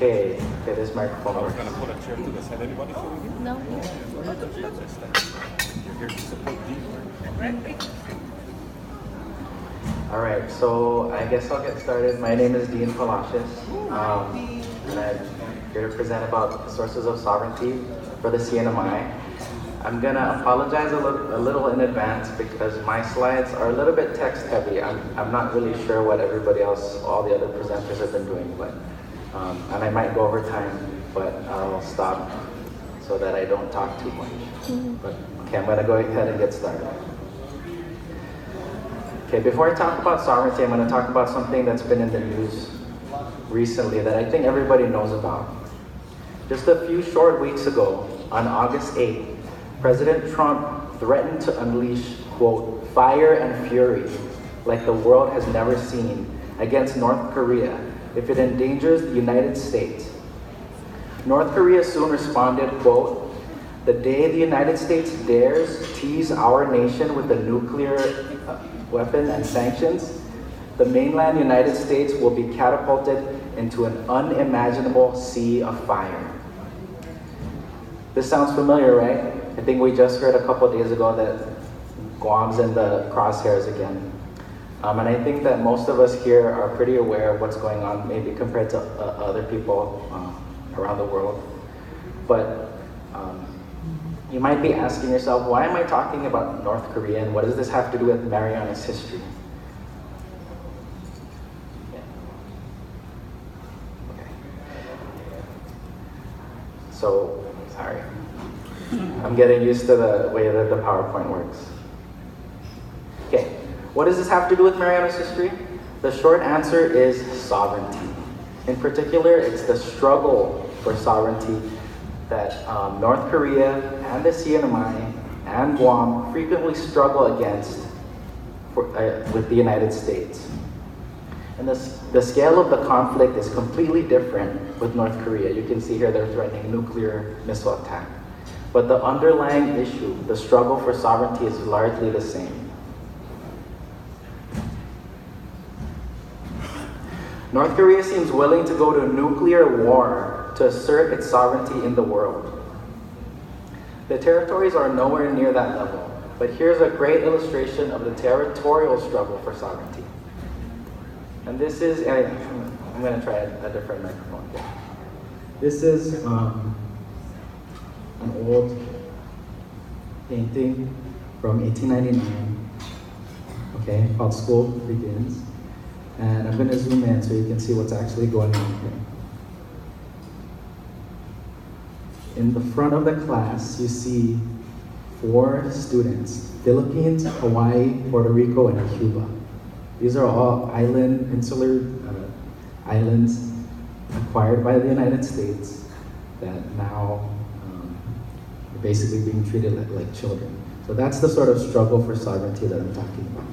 Okay, this microphone We're works. going to put a chair to the side. Anybody over here? No. You're here to support Dean. All right, so I guess I'll get started. My name is Dean Palacios, and I'm here to present about sources of sovereignty for the CNMI. I'm gonna apologize a little in advance because my slides are a little bit text heavy. I'm not really sure what everybody else, all the other presenters have been doing, but and I might go over time, but I'll stop so that I don't talk too much. But okay, I'm gonna go ahead and get started. Okay, before I talk about sovereignty, I'm gonna talk about something that's been in the news recently that I think everybody knows about. Just a few short weeks ago, on August 8th, President Trump threatened to unleash, quote, fire and fury like the world has never seen against North Korea if it endangers the United States. North Korea soon responded, quote, the day the United States dares tease our nation with a nuclear weapon and sanctions, the mainland United States will be catapulted into an unimaginable sea of fire. This sounds familiar, right? I think we just heard a couple days ago that Guam's in the crosshairs again. And I think that most of us here are pretty aware of what's going on, maybe compared to other people around the world. But you might be asking yourself, why am I talking about North Korea and what does this have to do with Marianas history? So, sorry. I'm getting used to the way that the PowerPoint works. Okay, what does this have to do with Marianas history? The short answer is sovereignty. In particular, it's the struggle for sovereignty that North Korea and the CNMI and Guam frequently struggle against with the United States. And the scale of the conflict is completely different with North Korea. You can see here they're threatening nuclear missile attack. But the underlying issue, the struggle for sovereignty, is largely the same. North Korea seems willing to go to nuclear war to assert its sovereignty in the world. The territories are nowhere near that level, but here's a great illustration of the territorial struggle for sovereignty. And this is, I'm going to try a different microphone here. This is an old painting from 1899, okay, called School Begins. And I'm going to zoom in so you can see what's actually going on here. In the front of the class, you see 4 students, Philippines, Hawaii, Puerto Rico, and Cuba. These are all insular islands acquired by the United States that now are basically being treated like children. So that's the sort of struggle for sovereignty that I'm talking about.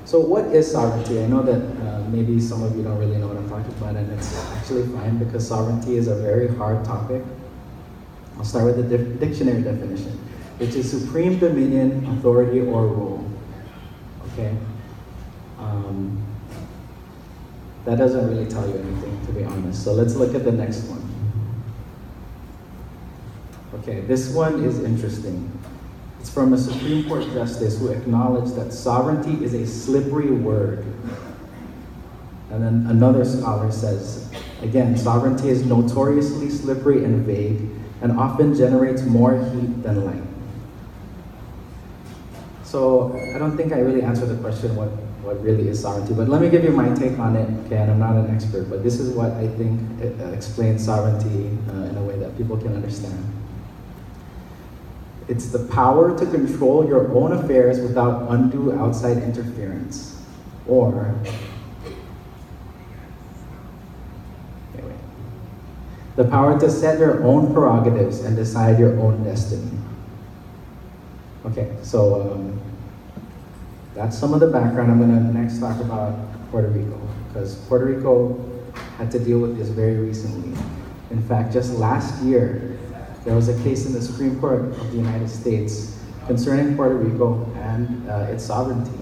So what is sovereignty? I know that maybe some of you don't really know what I'm talking about, and it's actually fine because sovereignty is a very hard topic. I'll start with the dictionary definition, which is supreme dominion, authority, or rule. Okay? That doesn't really tell you anything, to be honest. So let's look at the next one. Okay, this one is interesting. It's from a Supreme Court justice who acknowledged that sovereignty is a slippery word. And then another scholar says, again, sovereignty is notoriously slippery and vague and often generates more heat than light. So I don't think I really answered the question what really is sovereignty, but let me give you my take on it, okay, and I'm not an expert, but this is what I think explains sovereignty in a way that people can understand. It's the power to control your own affairs without undue outside interference, or the power to set your own prerogatives and decide your own destiny. Okay, so that's some of the background. I'm gonna next talk about Puerto Rico, because Puerto Rico had to deal with this very recently. In fact, just last year, there was a case in the Supreme Court of the United States concerning Puerto Rico and its sovereignty.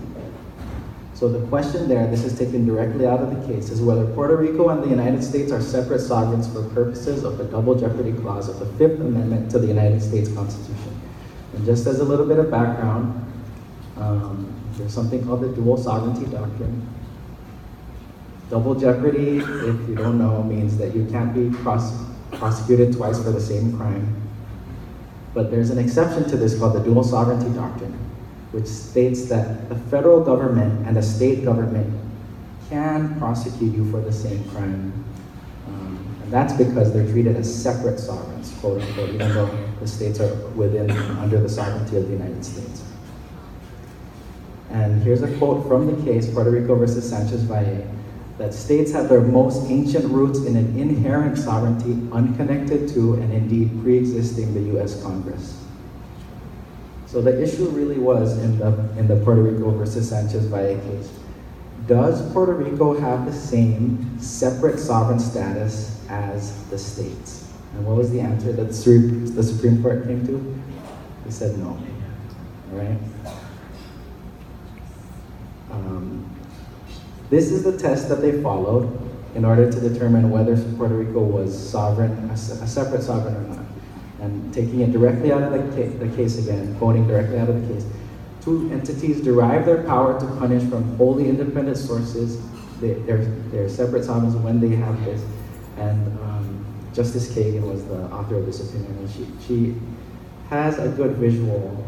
So the question there, this is taken directly out of the case, is whether Puerto Rico and the United States are separate sovereigns for purposes of the double jeopardy clause of the Fifth Amendment to the United States Constitution. And just as a little bit of background, there's something called the dual sovereignty doctrine. Double jeopardy, if you don't know, means that you can't be prosecuted twice for the same crime. But there's an exception to this called the dual sovereignty doctrine, which states that the federal government and the state government can prosecute you for the same crime. And that's because they're treated as separate sovereigns, quote unquote, even though the states are under the sovereignty of the United States. And here's a quote from the case, Puerto Rico versus Sanchez Valle, that states have their most ancient roots in an inherent sovereignty unconnected to and indeed pre-existing the US Congress. So the issue really was in the Puerto Rico versus Sanchez Valle case. Does Puerto Rico have the same separate sovereign status as the states? And what was the answer that the Supreme Court came to? They said no, all right? This is the test that they followed in order to determine whether Puerto Rico was sovereign, a separate sovereign or not. And taking it directly out of the case again, quoting directly out of the case, two entities derive their power to punish from wholly independent sources. They're separate sovereigns when they have this. And Justice Kagan was the author of this opinion, and she has a good visual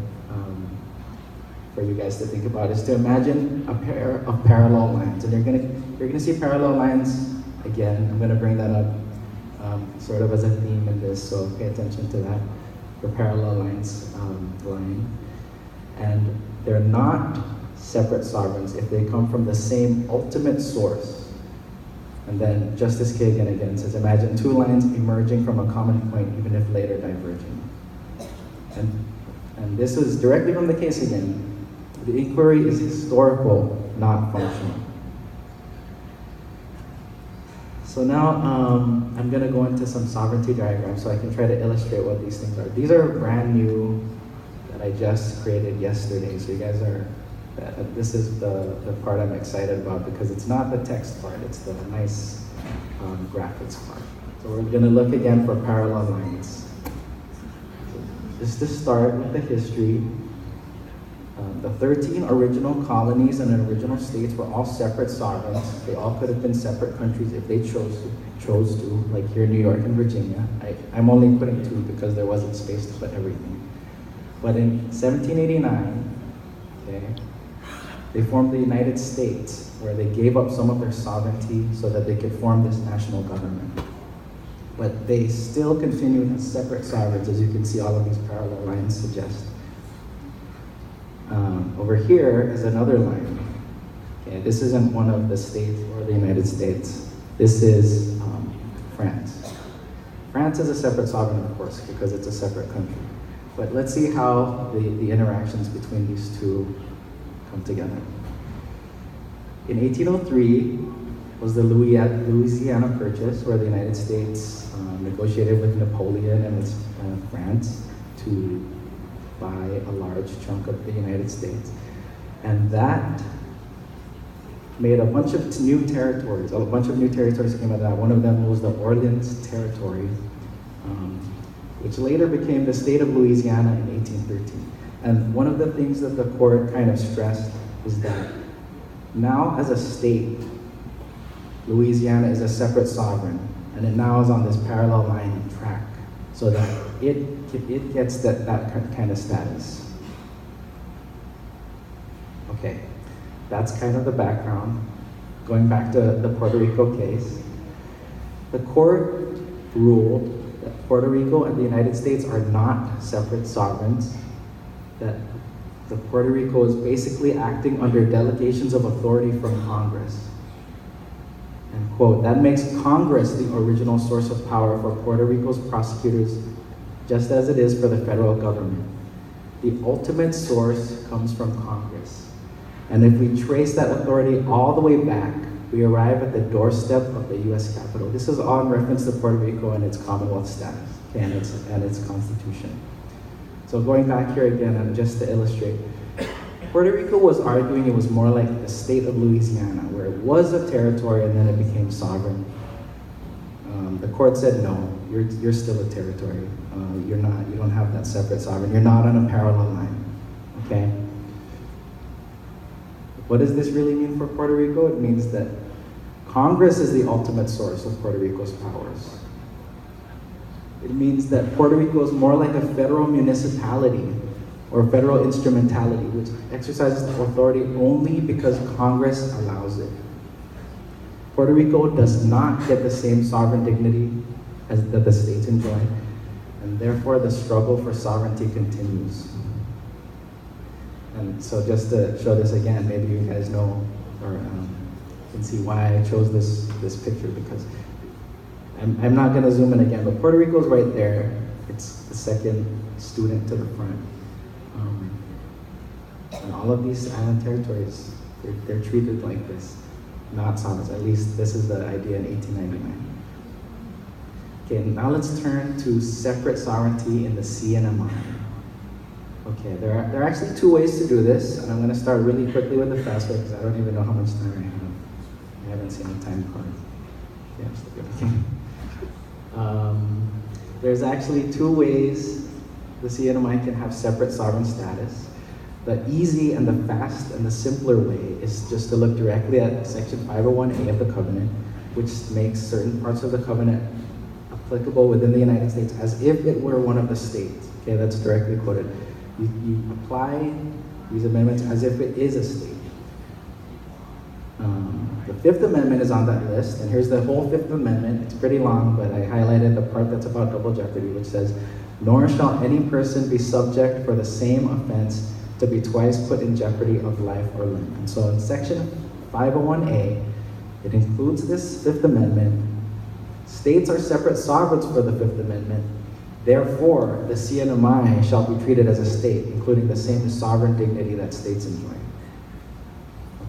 for you guys to think about, is to imagine a pair of parallel lines. And you're gonna see parallel lines again. I'm gonna bring that up sort of as a theme in this, so pay attention to that, the parallel lines line. And they're not separate sovereigns if they come from the same ultimate source. And then Justice Kagan again says, imagine two lines emerging from a common point, even if later diverging. And this is directly from the case again. The inquiry is historical, not functional. So now I'm going to go into some sovereignty diagrams so I can try to illustrate what these things are. These are brand new that I just created yesterday. So you guys are, this is the part I'm excited about because it's not the text part, it's the nice graphics part. So we're going to look again for parallel lines. Just to start with the history, the 13 original colonies and original states were all separate sovereigns. They all could have been separate countries if they chose to, like here in New York and Virginia. I'm only putting two because there wasn't space to put everything. But in 1789, okay, they formed the United States, where they gave up some of their sovereignty so that they could form this national government. But they still continued as separate sovereigns, as you can see all of these parallel lines suggest. Over here is another line. Okay, this isn't one of the states or the United States. This is France. France is a separate sovereign, of course, because it's a separate country. But let's see how the interactions between these two come together. In 1803 was the Louisiana Purchase, where the United States negotiated with Napoleon and France to buy a large chunk of the United States. And that made a bunch of new territories. A bunch of new territories came out of that. One of them was the Orleans Territory, which later became the state of Louisiana in 1813. And one of the things that the court kind of stressed is that now as a state, Louisiana is a separate sovereign, and it now is on this parallel line track, so that it gets that kind of status. Okay, that's kind of the background. Going back to the Puerto Rico case, the court ruled that Puerto Rico and the United States are not separate sovereigns, that the Puerto Rico is basically acting under delegations of authority from Congress. And quote, that makes Congress the original source of power for Puerto Rico's prosecutors, just as it is for the federal government. The ultimate source comes from Congress. And if we trace that authority all the way back, we arrive at the doorstep of the US Capitol. This is all in reference to Puerto Rico and its Commonwealth status, okay, and its constitution. So going back here again, and just to illustrate, Puerto Rico was arguing it was more like the state of Louisiana, where it was a territory and then it became sovereign. The court said, no, you're still a territory. You don't have that separate sovereign. You're not on a parallel line, okay? What does this really mean for Puerto Rico? It means that Congress is the ultimate source of Puerto Rico's powers. It means that Puerto Rico is more like a federal municipality or federal instrumentality, which exercises authority only because Congress allows it. Puerto Rico does not get the same sovereign dignity that the states enjoy, and therefore the struggle for sovereignty continues. And so just to show this again, maybe you guys know or can see why I chose this picture, because I'm not gonna zoom in again, but Puerto Rico's right there. It's the second student to the front. And all of these island territories, they're treated like this, not sovereigns. At least this is the idea in 1899. Okay, now let's turn to separate sovereignty in the CNMI. Okay, there are actually two ways to do this, and I'm gonna start really quickly with the fast way because I don't even know how much time I have. I haven't seen the time card. Yeah, I'm still good. There's actually two ways the CNMI can have separate sovereign status. The easy and the fast and the simpler way is just to look directly at Section 501A of the Covenant, which makes certain parts of the Covenant applicable within the United States as if it were one of the states. Okay, that's directly quoted. You apply these amendments as if it is a state. The Fifth Amendment is on that list, and here's the whole Fifth Amendment. It's pretty long, but I highlighted the part that's about double jeopardy, which says, "Nor shall any person be subject for the same offense to be twice put in jeopardy of life or limb." And so in Section 501A, it includes this Fifth Amendment. States are separate sovereigns for the Fifth Amendment. Therefore, the CNMI shall be treated as a state, including the same sovereign dignity that states enjoy.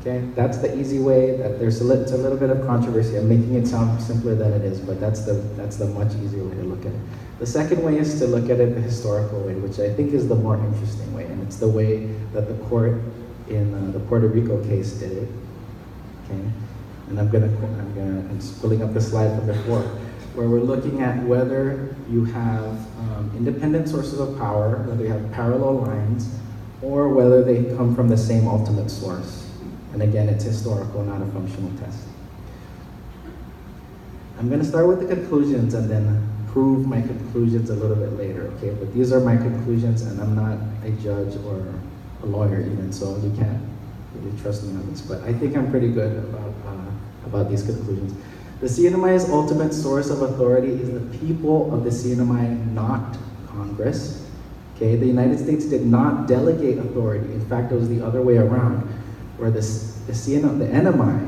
Okay, that's the easy way. It's a little bit of controversy. I'm making it sound simpler than it is, but that's the much easier way to look at it. The second way is to look at it the historical way, which I think is the more interesting way, and it's the way that the court in the Puerto Rico case did it. Okay, and I'm just pulling up the slide from before, where we're looking at whether you have independent sources of power, whether you have parallel lines, or whether they come from the same ultimate source. And again, it's historical, not a functional test. I'm going to start with the conclusions and then prove my conclusions a little bit later, okay? But these are my conclusions, and I'm not a judge or a lawyer even, so you can't really trust me on this. But I think I'm pretty good about these conclusions. The CNMI's ultimate source of authority is the people of the CNMI, not Congress. Okay, the United States did not delegate authority. In fact, it was the other way around, where the NMI,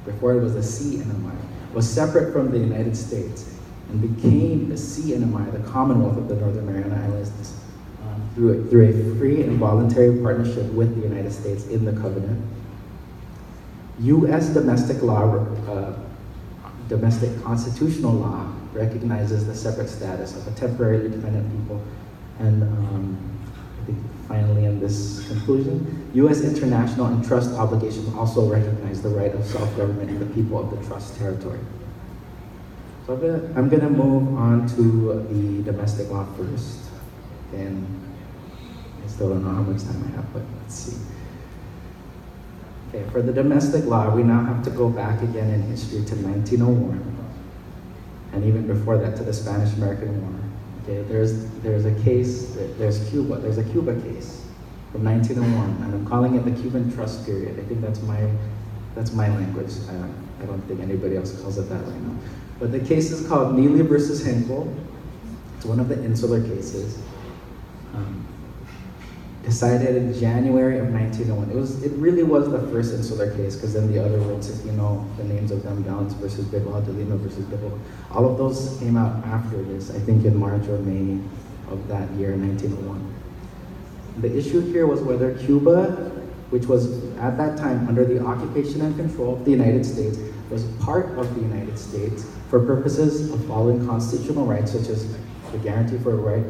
before it was the CNMI, was separate from the United States and became the CNMI, the Commonwealth of the Northern Mariana Islands, through a free and voluntary partnership with the United States in the Covenant. U.S. domestic constitutional law recognizes the separate status of a temporarily dependent people. And I think finally in this conclusion, U.S. international and trust obligations also recognize the right of self-government in the people of the trust territory. So I'm gonna move on to the domestic law first. And I still don't know how much time I have, but let's see. Okay, for the domestic law, we now have to go back again in history to 1901, and even before that to the Spanish-American War. Okay, there's a case, there's a Cuba case from 1901, and I'm calling it the Cuban Trust Period. I think that's my language. I don't think anybody else calls it that right now. But the case is called Neely versus Henkel. It's one of the insular cases. Decided in January of 1901. It really was the first insular case, because then the other ones, if you know the names of them, Downs versus Bickel, Delima versus Bickel, all of those came out after this, I think in March or May of that year, 1901. The issue here was whether Cuba, which was at that time under the occupation and control of the United States, was part of the United States for purposes of following constitutional rights, such as the guarantee for a right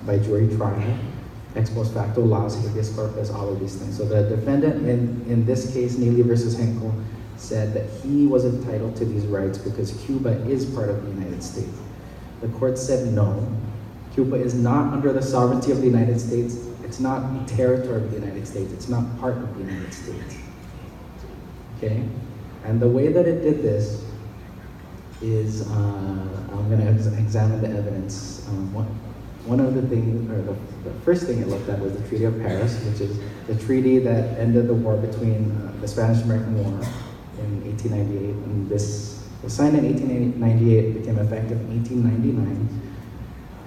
by jury trial, ex post facto laws, habeas corpus, all of these things. So the defendant in this case, Neely versus Henkel, said that he was entitled to these rights because Cuba is part of the United States. The court said no. Cuba is not under the sovereignty of the United States. It's not a territory of the United States. It's not part of the United States. Okay? And the way that it did this is, I'm going to examine the evidence. One of the things, or the first thing it looked at was the Treaty of Paris, which is the treaty that ended the war between the Spanish-American War in 1898. And this was signed in 1898, became effective in 1899.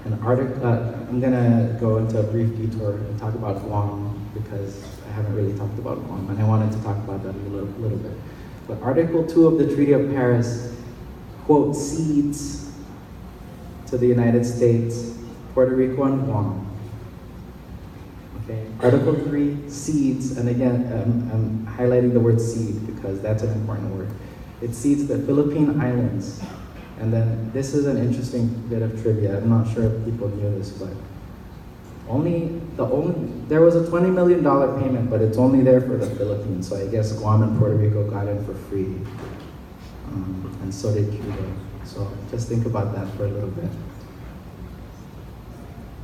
And I'm going to go into a brief detour and talk about Guam because I haven't really talked about Guam, and I wanted to talk about that a little bit. But Article 2 of the Treaty of Paris, quote, cedes to the United States, Puerto Rico, and Guam. Okay. Article 3 cedes, and again, I'm highlighting the word cede because that's an important word. It cedes the Philippine Islands. And then this is an interesting bit of trivia. I'm not sure if people knew this, but there was a $20 million payment, but it's only there for the Philippines. So I guess Guam and Puerto Rico got in for free, and so did Cuba. So just think about that for a little bit.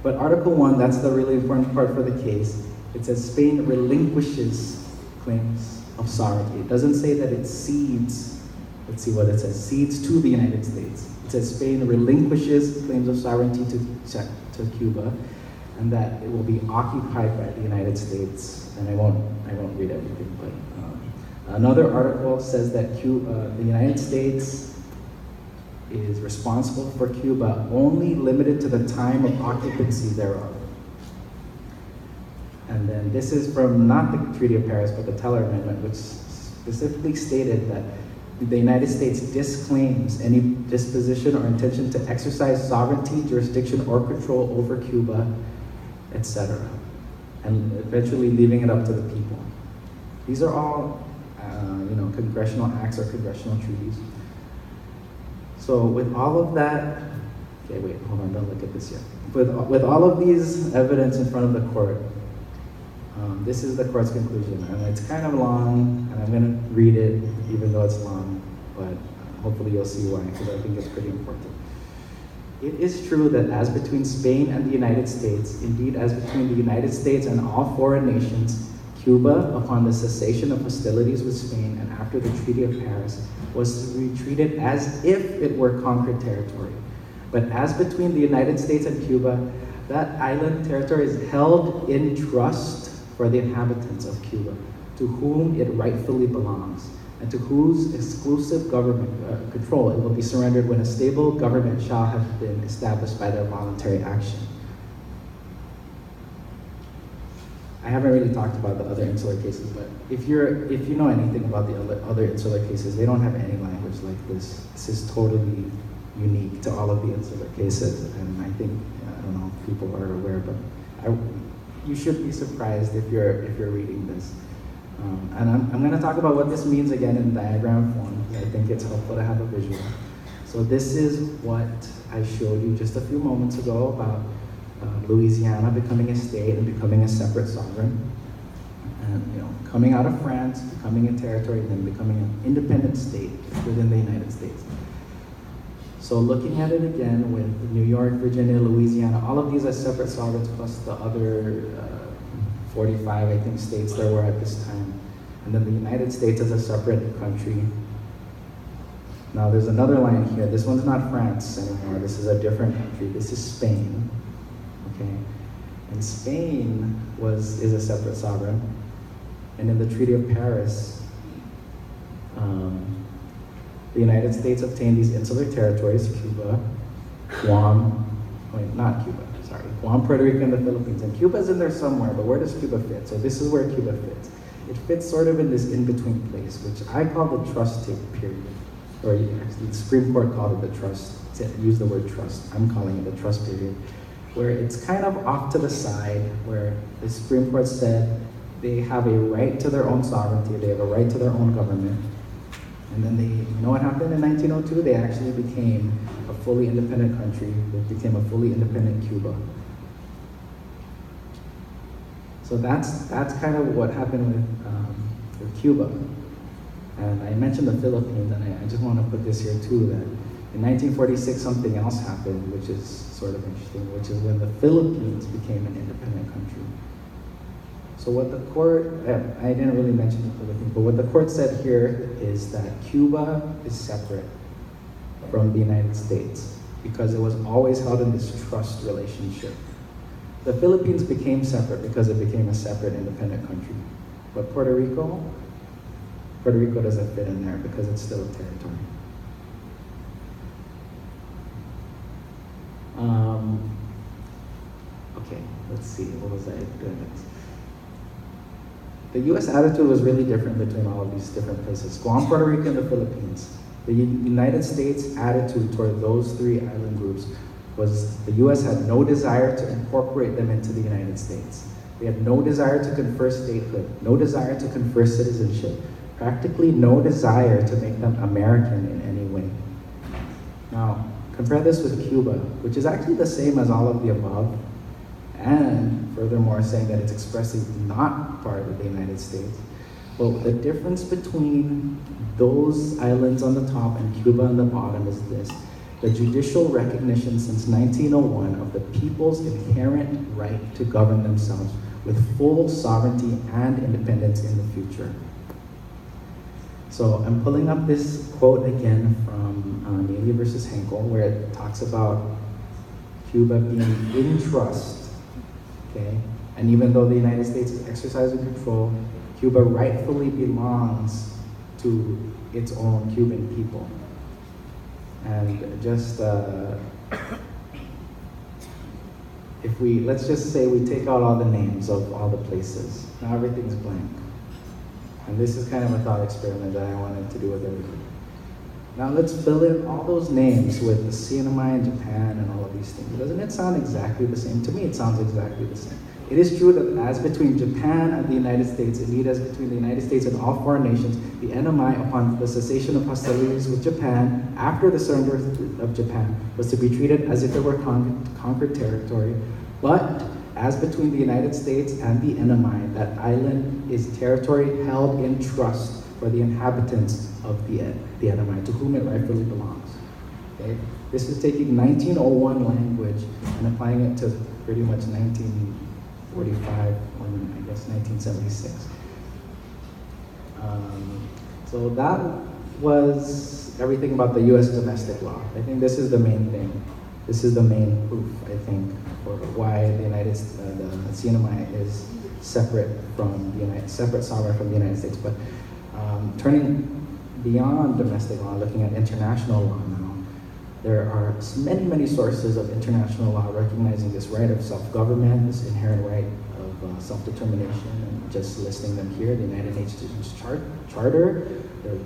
But Article 1, that's the really important part for the case. It says Spain relinquishes claims of sovereignty. It doesn't say that it cedes. Let's see what it says. Cedes to the United States. It says Spain relinquishes claims of sovereignty to Cuba, and that it will be occupied by the United States. And I won't read everything, but another article says that the United States is responsible for Cuba only limited to the time of occupancy thereof. And then this is from not the Treaty of Paris, but the Teller Amendment, which specifically stated that the United States disclaims any disposition or intention to exercise sovereignty, jurisdiction, or control over Cuba, etc., and eventually leaving it up to the people. These are all, congressional acts or congressional treaties. So with all of that, okay, wait, hold on, don't look at this yet. With all of these evidence in front of the court, this is the court's conclusion, and it's kind of long, and I'm going to read it even though it's long, but hopefully you'll see why, because I think it's pretty important. It is true that as between Spain and the United States, indeed as between the United States and all foreign nations, Cuba, upon the cessation of hostilities with Spain and after the Treaty of Paris, was to be treated as if it were conquered territory. But as between the United States and Cuba, that island territory is held in trust for the inhabitants of Cuba, to whom it rightfully belongs, and to whose exclusive government control it will be surrendered when a stable government shall have been established by their voluntary action. I haven't really talked about the other insular cases, but if you know anything about the other insular cases, they don't have any language like this. This is totally unique to all of the insular cases, and I think, I don't know if people are aware, but you should be surprised if you're reading this. And I'm going to talk about what this means again in diagram form. I think it's helpful to have a visual. So this is what I showed you just a few moments ago about Louisiana becoming a state and becoming a separate sovereign, and coming out of France, becoming a territory, and then becoming an independent state within the United States. So looking at it again with New York, Virginia, Louisiana, all of these are separate sovereigns plus the other 45, I think, states there were at this time. And then the United States as a separate country. Now there's another line here. This one's not France anymore. This is a different country. This is Spain, okay? And Spain is a separate sovereign. And in the Treaty of Paris, the United States obtained these insular territories, Cuba, Guam, Guam, Puerto Rico, and the Philippines. And Cuba's in there somewhere, but where does Cuba fit? So this is where Cuba fits. It fits sort of in this in-between place, which I call the trust period. Or actually, the Supreme Court called it the trust, use the word trust. I'm calling it the trust period, where it's kind of off to the side, where the Supreme Court said they have a right to their own sovereignty, they have a right to their own government. And then you know what happened in 1902? They actually became a fully independent country. They became a fully independent Cuba. So that's kind of what happened with Cuba. And I mentioned the Philippines, and I just want to put this here too, that in 1946 something else happened, which is sort of interesting, which is when the Philippines became an independent country. So what the court, I didn't really mention the Philippines, but what the court said here is that Cuba is separate from the United States because it was always held in this trust relationship. The Philippines became separate because it became a separate independent country. But Puerto Rico doesn't fit in there because it's still a territory. Okay, let's see, what was I doing next? The US attitude was really different between all of these different places. Guam, Puerto Rico, and the Philippines. The United States attitude toward those three island groups was the US had no desire to incorporate them into the United States. They had no desire to confer statehood, no desire to confer citizenship, practically no desire to make them American in any way. Now, compare this with Cuba, which is actually the same as all of the above, and furthermore saying that it's expressly not part of the United States. But the difference between those islands on the top and Cuba on the bottom is this: the judicial recognition since 1901 of the people's inherent right to govern themselves with full sovereignty and independence in the future. So I'm pulling up this quote again from Neely versus Henkel, where it talks about Cuba being in trust, okay? And even though the United States is exercising control, Cuba rightfully belongs to its own Cuban people. And just, let's just say we take out all the names of all the places. Now everything's blank. And this is kind of a thought experiment that I wanted to do with everybody. Now let's fill in all those names with the CNMI in Japan and all of these things. Doesn't it sound exactly the same? To me, it sounds exactly the same. It is true that as between Japan and the United States, indeed as between the United States and all foreign nations, the NMI, upon the cessation of hostilities with Japan, after the surrender of Japan, was to be treated as if it were conquered territory. But as between the United States and the NMI, that island is territory held in trust for the inhabitants of the NMI, to whom it rightfully belongs. Okay? This is taking 1901 language and applying it to pretty much 1945, or I guess 1976. So that was everything about the US domestic law. I think this is the main thing. This is the main proof, I think, for why the CNMI is separate sovereign from the United States. But turning beyond domestic law, looking at international law now, there are many, many sources of international law recognizing this right of self-government, this inherent right of self-determination, and just listing them here: the United Nations Charter.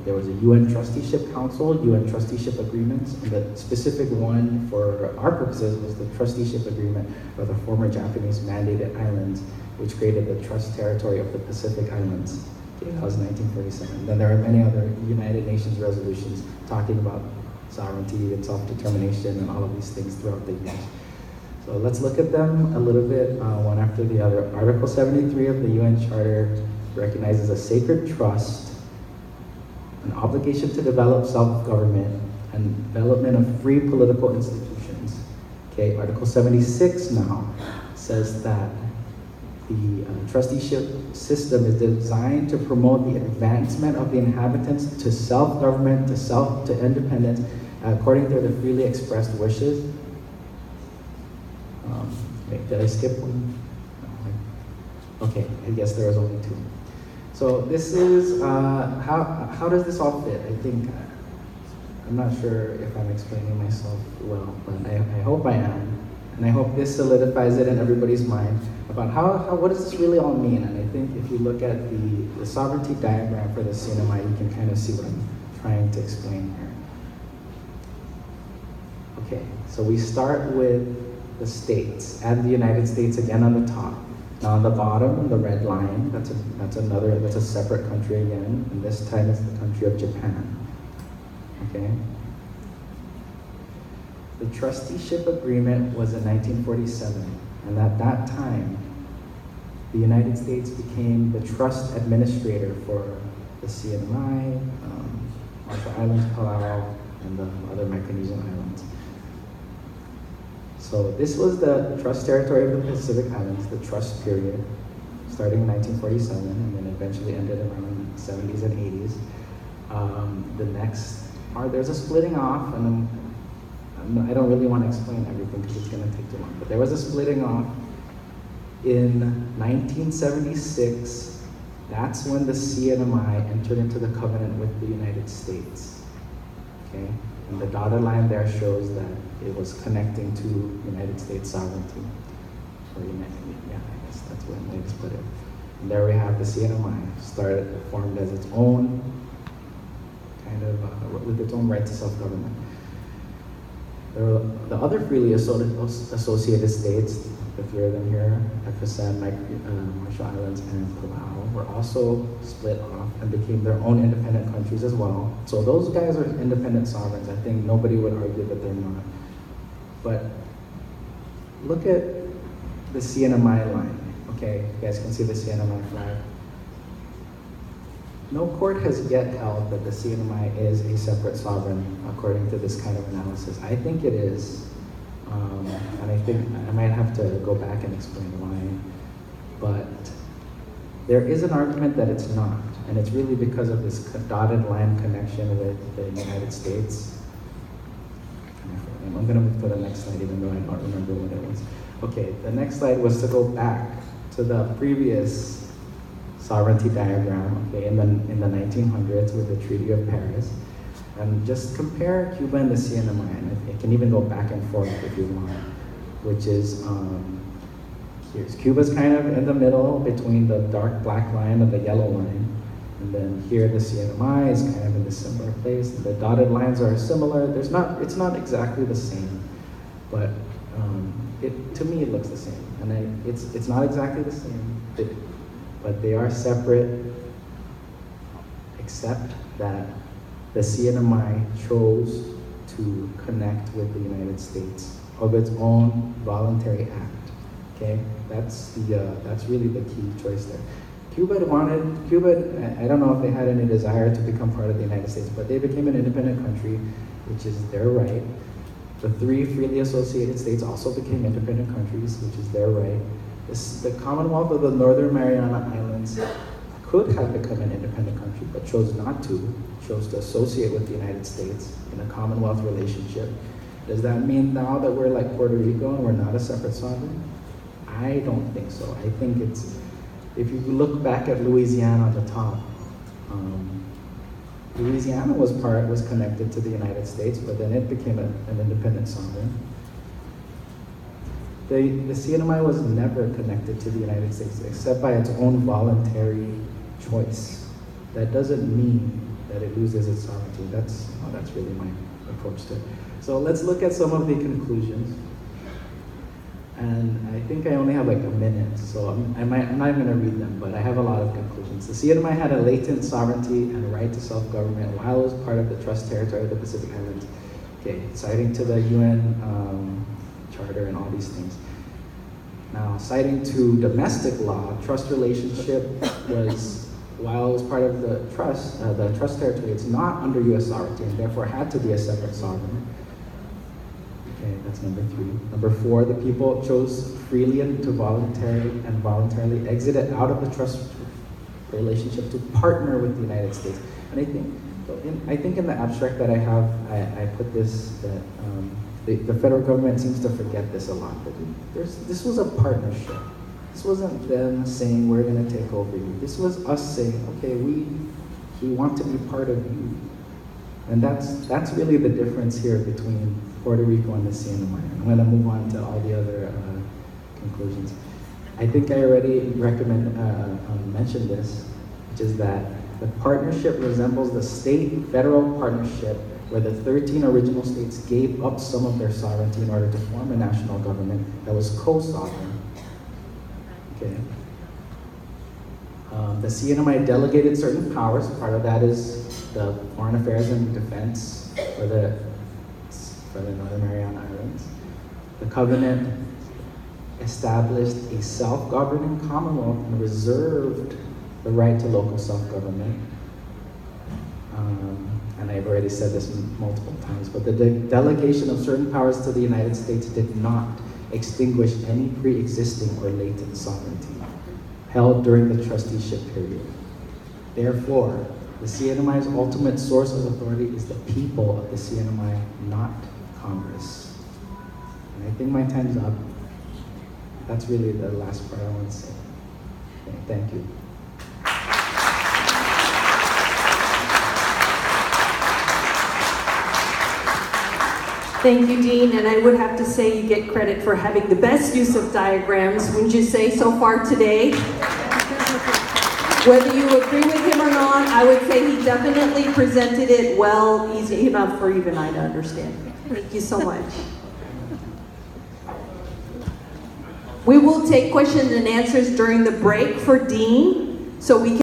There was a UN Trusteeship Council, UN Trusteeship Agreements, and the specific one for our purposes was the Trusteeship Agreement for the former Japanese mandated islands, which created the trust territory of the Pacific Islands. Okay, that was 1947. Then there are many other United Nations resolutions talking about sovereignty and self-determination and all of these things throughout the years. So let's look at them a little bit, one after the other. Article 73 of the UN Charter recognizes a sacred trust, an obligation to develop self-government, and development of free political institutions. Okay, Article 76 now says that the trusteeship system is designed to promote the advancement of the inhabitants to self-government, to independence, according to their freely expressed wishes. Wait, did I skip one? No, okay, I guess there was only two. So this is, how does this all fit? I think, I'm not sure if I'm explaining myself well, but I hope I am. And I hope this solidifies it in everybody's mind about what does this really all mean? And I think if you look at the sovereignty diagram for the CNMI, you can kind of see what I'm trying to explain here. Okay, so we start with the states and the United States again on the top. Now on the bottom, the red line, that's a separate country again, and this time it's the country of Japan. Okay? The trusteeship agreement was in 1947, and at that time, the United States became the trust administrator for the CNMI, Marshall Islands, Palau, and the other Micronesian islands. So this was the trust territory of the Pacific Islands, the trust period, starting in 1947 and then eventually ended around the 70s and 80s. The next part, there's a splitting off, and I don't really want to explain everything because it's going to take too long, but there was a splitting off in 1976. That's when the CNMI entered into the covenant with the United States. Okay, and the dotted line there shows that it was connecting to United States sovereignty. Or yeah, I guess that's when they split it. And there we have the CNMI, formed as its own kind of, with its own right to self-government. The other freely associated states, the three of them here, FSM, Marshall Islands, and Palau, were also split off and became their own independent countries as well. So those guys are independent sovereigns. I think nobody would argue that they're not. But look at the CNMI line. Okay, you guys can see the CNMI flag. No court has yet held that the CNMI is a separate sovereign according to this kind of analysis. I think it is, and I think I might have to go back and explain why, but there is an argument that it's not, and it's really because of this dotted line connection with the United States. I'm gonna move to the next slide even though I don't remember what it was. Okay, the next slide was to go back to the previous sovereignty diagram, okay, in the 1900s with the Treaty of Paris, and just compare Cuba and the CNMI, and it can even go back and forth if you want, which is, here's Cuba's kind of in the middle between the dark black line and the yellow line, and then here the CNMI is kind of in a similar place. The dotted lines are similar. It's not exactly the same, but to me it looks the same, and it's not exactly the same. But they are separate, except that the CNMI chose to connect with the United States of its own voluntary act. Okay, that's really the key choice there. Cuba, I don't know if they had any desire to become part of the United States, but they became an independent country, which is their right. The three freely associated states also became independent countries, which is their right. The Commonwealth of the Northern Mariana Islands could have become an independent country, but chose not to, chose to associate with the United States in a Commonwealth relationship. Does that mean now that we're like Puerto Rico and we're not a separate sovereign? I don't think so. I think if you look back at Louisiana on the top, Louisiana was connected to the United States, but then it became an independent sovereign. The CNMI was never connected to the United States except by its own voluntary choice. That doesn't mean that it loses its sovereignty. That's really my approach to it. So let's look at some of the conclusions. And I think I only have like a minute, so I'm not even gonna read them, but I have a lot of conclusions. The CNMI had a latent sovereignty and right to self-government while it was part of the trust territory of the Pacific Islands. Okay, citing to the UN Charter and all these things. Now, citing to domestic law, trust relationship was, while it was part of the trust territory, it's not under US sovereignty and therefore had to be a separate sovereign. Okay, that's number 3. Number 4, the people chose freely to voluntarily exited out of the trust relationship to partner with the United States. And I think in the abstract that I have, I put this, that the federal government seems to forget this a lot. But this was a partnership. This wasn't them saying, we're gonna take over you. This was us saying, okay, we want to be part of you. And that's really the difference here between Puerto Rico and the CNMI. I'm gonna move on to all the other conclusions. I think I already mentioned this, which is that the partnership resembles the state-federal partnership where the 13 original states gave up some of their sovereignty in order to form a national government that was co-sovereign. Okay. The CNMI delegated certain powers. Part of that is the foreign affairs and defense for the Northern Mariana Islands. The covenant established a self-governing commonwealth and reserved the right to local self-government. And I've already said this multiple times, but the delegation of certain powers to the United States did not extinguish any pre-existing or latent sovereignty held during the trusteeship period. Therefore, the CNMI's ultimate source of authority is the people of the CNMI, not Congress. And I think my time's up. That's really the last part I want to say. Okay, thank you. Thank you, Dean, and I would have to say you get credit for having the best use of diagrams, wouldn't you say, so far today? Whether you agree with him or not, I would say he definitely presented it well, easy enough for even I to understand. Thank you so much. We will take questions and answers during the break for Dean, so we can